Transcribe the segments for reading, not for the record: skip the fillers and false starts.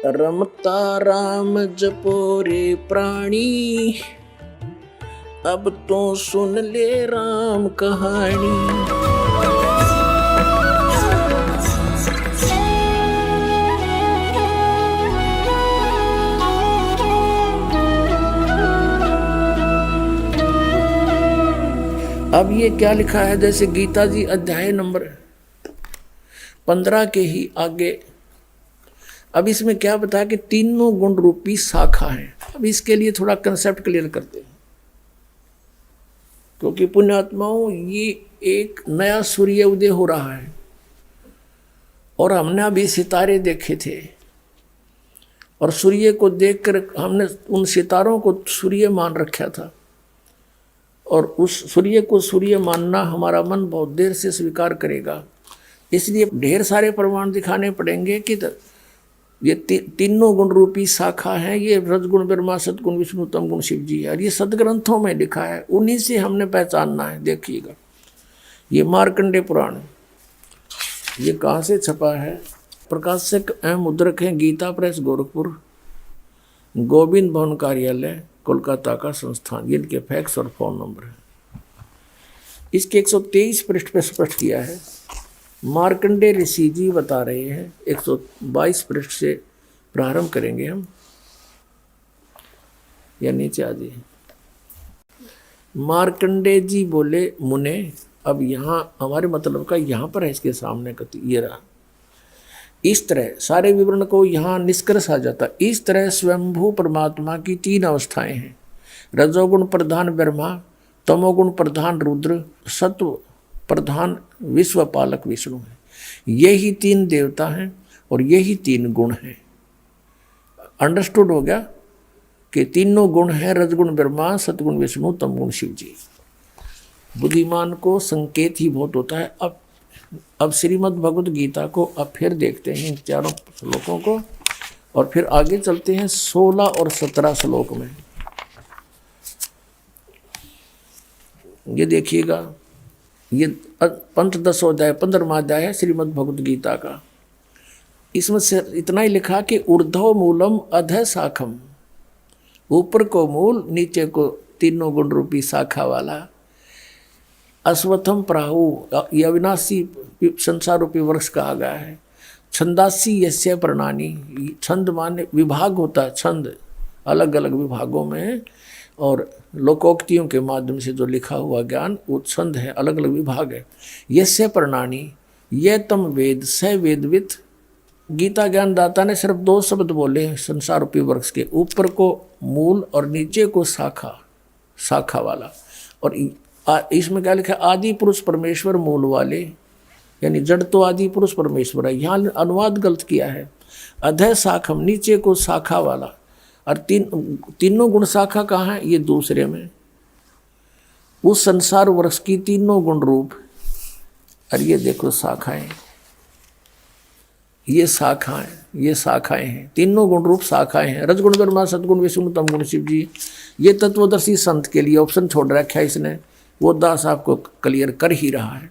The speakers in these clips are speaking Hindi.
रमता राम जपो रे प्राणी, अब तो सुन ले राम कहानी। अब ये क्या लिखा है, जैसे गीता जी अध्याय नंबर 15 के ही आगे। अब इसमें क्या बताया कि तीनों गुण रूपी शाखा है। अब इसके लिए थोड़ा कंसेप्ट क्लियर करते हैं, क्योंकि पुण्यात्माओं ये एक नया सूर्य उदय हो रहा है और हमने अभी सितारे देखे थे और सूर्य को देखकर हमने उन सितारों को सूर्य मान रखा था और उस सूर्य को सूर्य मानना हमारा मन बहुत देर से स्वीकार करेगा। इसलिए ढेर सारे प्रमाण दिखाने पड़ेंगे कि ये तीनों गुण रूपी शाखा है। ये रजगुण ब्रह्मा, सदगुण विष्णु, तम गुण शिव जी है और ये सदग्रंथों में लिखा है, उन्हीं से हमने पहचानना है। देखिएगा ये मार्कंडेय पुराण, ये कहाँ से छपा है? प्रकाशक एवं मुद्रक हैं गीता प्रेस गोरखपुर, गोविंद भवन कार्यालय कोलकाता का संस्थान। ये इनके फैक्स और फोन नंबर है। इसके 123 पृष्ठ पे स्पष्ट किया है। मार्कंडेय ऋषि जी बता रहे हैं, 122 पृष्ठ से प्रारंभ करेंगे हम, या नीचे आ जाइए। मार्कंडेय जी बोले, मुने, अब यहाँ हमारे मतलब का यहाँ पर है, इसके सामने कति ये रहा। इस तरह सारे विवरण को यहाँ निष्कर्ष आ जाता। इस तरह स्वयंभू परमात्मा की 3 अवस्थाएं हैं। रजोगुण प्रधान ब्रह्मा, तमोगुण प्रधान रुद्र, सत्व प्रधान विश्व पालक विष्णु है। यही 3 देवता हैं और यही 3 गुण हैं। अंडरस्टूड हो गया कि तीनों गुण हैं, रजगुण ब्रह्मा, सतगुण विष्णु, तमगुण शिव जी। बुद्धिमान को संकेत ही बहुत होता है। अब श्रीमद् भगवद गीता को अब फिर देखते हैं इन 4 श्लोकों को और फिर आगे चलते हैं 16 और 17 श्लोक में। ये देखिएगा, ये पंचदशो अध्याय 15वां अध्याय है श्रीमद् भगवद गीता का। इसमें से इतना ही लिखा कि ऊर्ध्व मूलम अधः शाखम, ऊपर को मूल, नीचे को तीनों गुण रूपी शाखा वाला। अश्वत्थम प्राहु, ये अविनाशी संसार रूपी वृक्ष कहा गया है। छंदासी यस्य प्रणानी, छंद माने विभाग होता है, छंद अलग अलग विभागों में और लोकोक्तियों के माध्यम से जो लिखा हुआ ज्ञान वो छंद है, अलग अलग विभाग है। यस्य प्रणानी, ये तम वेद स वेदवित। गीता ज्ञानदाता ने सिर्फ 2 शब्द बोले हैं संसार रूपी वृक्ष के, ऊपर को मूल और नीचे को शाखा, शाखा वाला। और इसमें क्या लिखा है? आदि पुरुष परमेश्वर मूल वाले, यानी जड़ तो आदि पुरुष परमेश्वर है। यहाँ अनुवाद गलत किया है। अधः शाखम, नीचे को शाखा वाला। और तीनों गुण शाखा कहाँ है? ये दूसरे में, उस संसार वृक्ष की तीनों गुण रूप। और ये देखो शाखाएं, ये शाखाएं, ये शाखाएं हैं, तीनों गुण रूप शाखाएं हैं। रजगुण ब्रह्मा, सदगुण विष्णु, तमगुण शिव जी। ये तत्वदर्शी संत के लिए ऑप्शन छोड़ रखा है इसने, वो दास आपको क्लियर कर ही रहा है।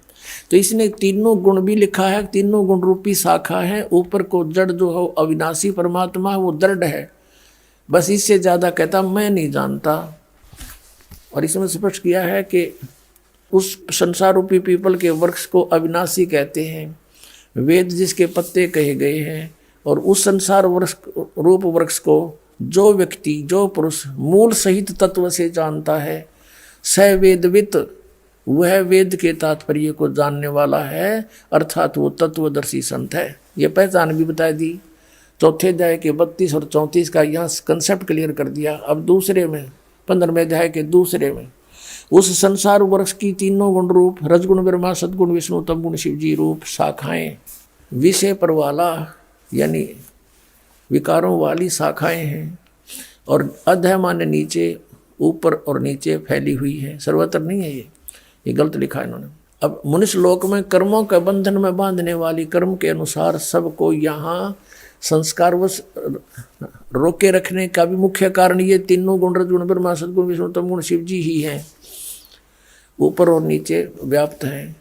तो इसने तीनों गुण भी लिखा है, तीनों गुण रूपी शाखा है। ऊपर को जड़ जो हो अविनाशी परमात्मा, वो दृढ़ है। बस इससे ज़्यादा कहता मैं नहीं जानता। और इसमें स्पष्ट किया है कि उस संसार रूपी पीपल के वृक्ष को अविनाशी कहते हैं, वेद जिसके पत्ते कहे गए हैं। और उस संसार वृक्ष रूप वृक्ष को जो व्यक्ति, जो पुरुष मूल सहित तत्व से जानता है, स वेदवित, वह वेद के तात्पर्य को जानने वाला है, अर्थात वो तत्वदर्शी संत है। ये पहचान भी बता दी। चौथे अध्याय के 32 और 34 का यहाँ कंसेप्ट क्लियर कर दिया। अब दूसरे में 15वें अध्याय के दूसरे में उस संसार वृक्ष की तीनों गुण रूप, रजगुण ब्रह्मा, सदगुण विष्णु, तमगुण शिव जी रूप शाखाएं, विषय पर वाला यानी विकारों वाली शाखाएं हैं। और अधः माने नीचे, ऊपर और नीचे फैली हुई है, सर्वत्र नहीं है। ये गलत लिखा है इन्होंने। अब मनुष्य लोक में कर्मों के बंधन में बांधने वाली कर्म के अनुसार सबको यहाँ संस्कारवश रोके रखने का भी मुख्य कारण ये तीनों गुण, रजगुण ब्रह्मा, सदगुण विष्णु, तमगुण शिव जी ही हैं, ऊपर और नीचे व्याप्त हैं।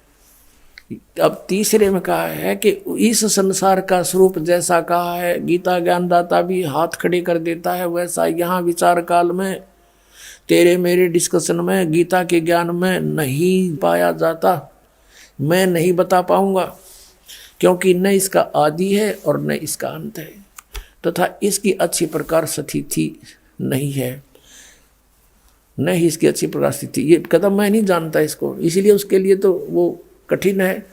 अब तीसरे में कहा है कि इस संसार का स्वरूप जैसा कहा है गीता ज्ञानदाता भी हाथ खड़े कर देता है, वैसा यहाँ विचार काल में तेरे मेरे डिस्कशन में गीता के ज्ञान में नहीं पाया जाता। मैं नहीं बता पाऊंगा, क्योंकि न इसका आदि है और न इसका अंत है, तथा इसकी अच्छी प्रकार स्थिति नहीं है, न ही इसकी अच्छी प्रकार स्थिति। ये कदम मैं नहीं जानता इसको, इसलिए उसके लिए तो वो कठिन है।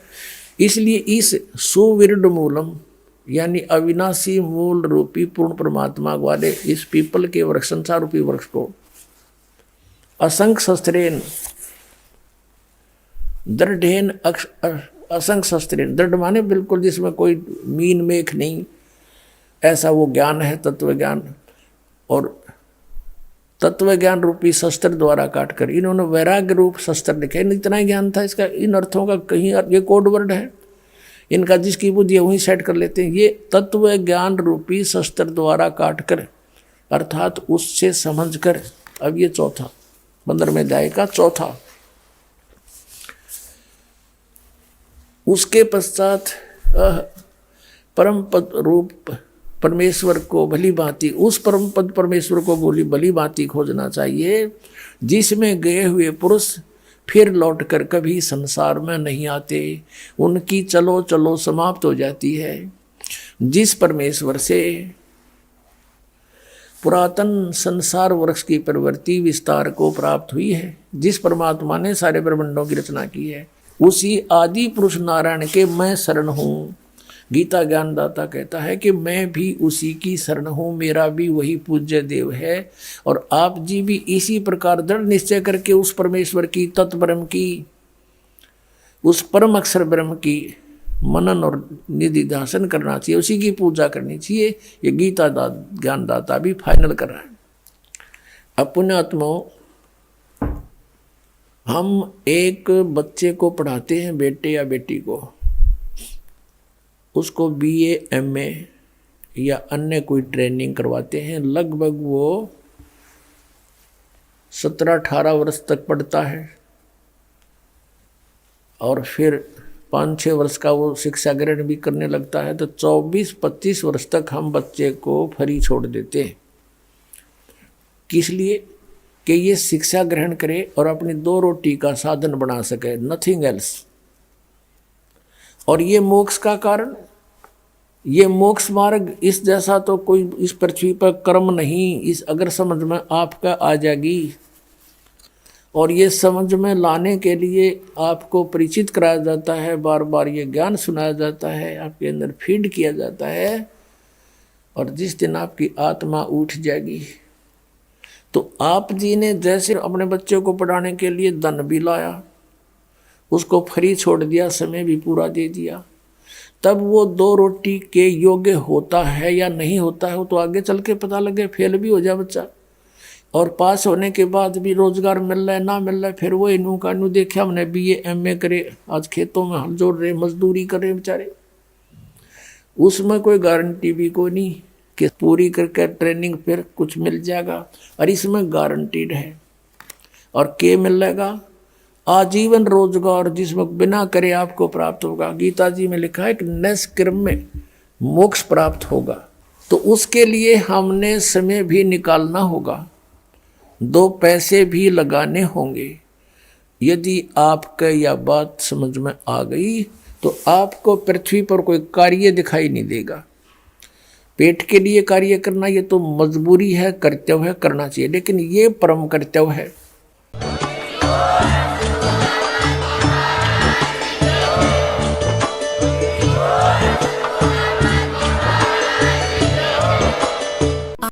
इसलिए इस सुविरड मूलम यानी अविनाशी मूल रूपी पूर्ण परमात्मा वाले इस पीपल के वृक्ष, संसार रूपी वृक्ष को असंख्य शस्त्रेन दृढ़ेन असंख्य शस्त्रेन, दृढ़ माने बिल्कुल जिसमें कोई मीन मेख नहीं, ऐसा वो ज्ञान है तत्व ज्ञान। और तत्व ज्ञान रूपी शस्त्र द्वारा काटकर इन्होंने वैराग्य रूप शस्त्र लिखे। इतना ही ज्ञान था इसका, इन अर्थों का कहीं ये कोड वर्ड है इनका, जिसकी बुद्धि वहीं सेट कर लेते हैं। ये तत्व ज्ञान रूपी शस्त्र द्वारा काटकर अर्थात उससे समझकर। अब ये चौथा 15वें अध्याय का चौथा, उसके पश्चात परम पद रूप परमेश्वर को भली भांति, उस परम पद परमेश्वर को भली भांति खोजना चाहिए, जिसमें गए हुए पुरुष फिर लौटकर कभी संसार में नहीं आते, उनकी चलो चलो समाप्त हो जाती है। जिस परमेश्वर से पुरातन संसार वृक्ष की प्रवृत्ति विस्तार को प्राप्त हुई है, जिस परमात्मा ने सारे ब्रह्मांडों की रचना की है, उसी आदि पुरुष नारायण के मैं शरण हूँ। गीता ज्ञानदाता कहता है कि मैं भी उसी की शरण हूँ, मेरा भी वही पूज्य देव है। और आप जी भी इसी प्रकार दृढ़ निश्चय करके उस परमेश्वर की तत्ब्रह्म की, उस परम अक्षर ब्रह्म की मनन और निधिध्यासन करना चाहिए, उसी की पूजा करनी चाहिए। ये गीता ज्ञानदाता भी फाइनल कर रहा है। अब पुण्यात्माओं, हम एक बच्चे को पढ़ाते हैं, बेटे या बेटी को, उसको BA MA या अन्य कोई ट्रेनिंग करवाते हैं। लगभग वो 17-18 वर्ष तक पढ़ता है और फिर 5-6 वर्ष का वो शिक्षा ग्रहण भी करने लगता है। तो 24-25 वर्ष तक हम बच्चे को फ्री छोड़ देते हैं। किस लिए? कि ये शिक्षा ग्रहण करे और अपनी 2 रोटी का साधन बना सके, नथिंग एल्स। और ये मोक्ष का कारण, ये मोक्ष मार्ग इस जैसा तो कोई इस पृथ्वी पर कर्म नहीं। इस अगर समझ में आपका आ जाएगी, और ये समझ में लाने के लिए आपको परिचित कराया जाता है, बार बार ये ज्ञान सुनाया जाता है, आपके अंदर फीड किया जाता है। और जिस दिन आपकी आत्मा उठ जाएगी, तो आप जी ने जैसे अपने बच्चे को पढ़ाने के लिए धन भी लाया, उसको फ्री छोड़ दिया, समय भी पूरा दे दिया, तब वो 2 रोटी के योग्य होता है या नहीं होता है, वो तो आगे चल के पता लगे। फेल भी हो जाए बच्चा, और पास होने के बाद भी रोजगार मिल रहा है ना मिल रहा है, फिर वो इनू का इनू देखे हमने BA MA करे, आज खेतों में हल जोड़ रहे, मजदूरी कर रहे बेचारे। उसमें कोई गारंटी भी कोई नहीं कि पूरी करके ट्रेनिंग फिर कुछ मिल जाएगा, और इसमें गारंटीड है। और के मिलेगा आजीवन रोजगार, जिसमें बिना करे आपको प्राप्त होगा। गीता जी में लिखा है कि निष्कर्म में मोक्ष प्राप्त होगा। तो उसके लिए हमने समय भी निकालना होगा, 2 पैसे भी लगाने होंगे। यदि आपका यह बात समझ में आ गई तो आपको पृथ्वी पर कोई कार्य दिखाई नहीं देगा। पेट के लिए कार्य करना ये तो मजबूरी है, कर्तव्य है, करना चाहिए, लेकिन ये परम कर्तव्य है।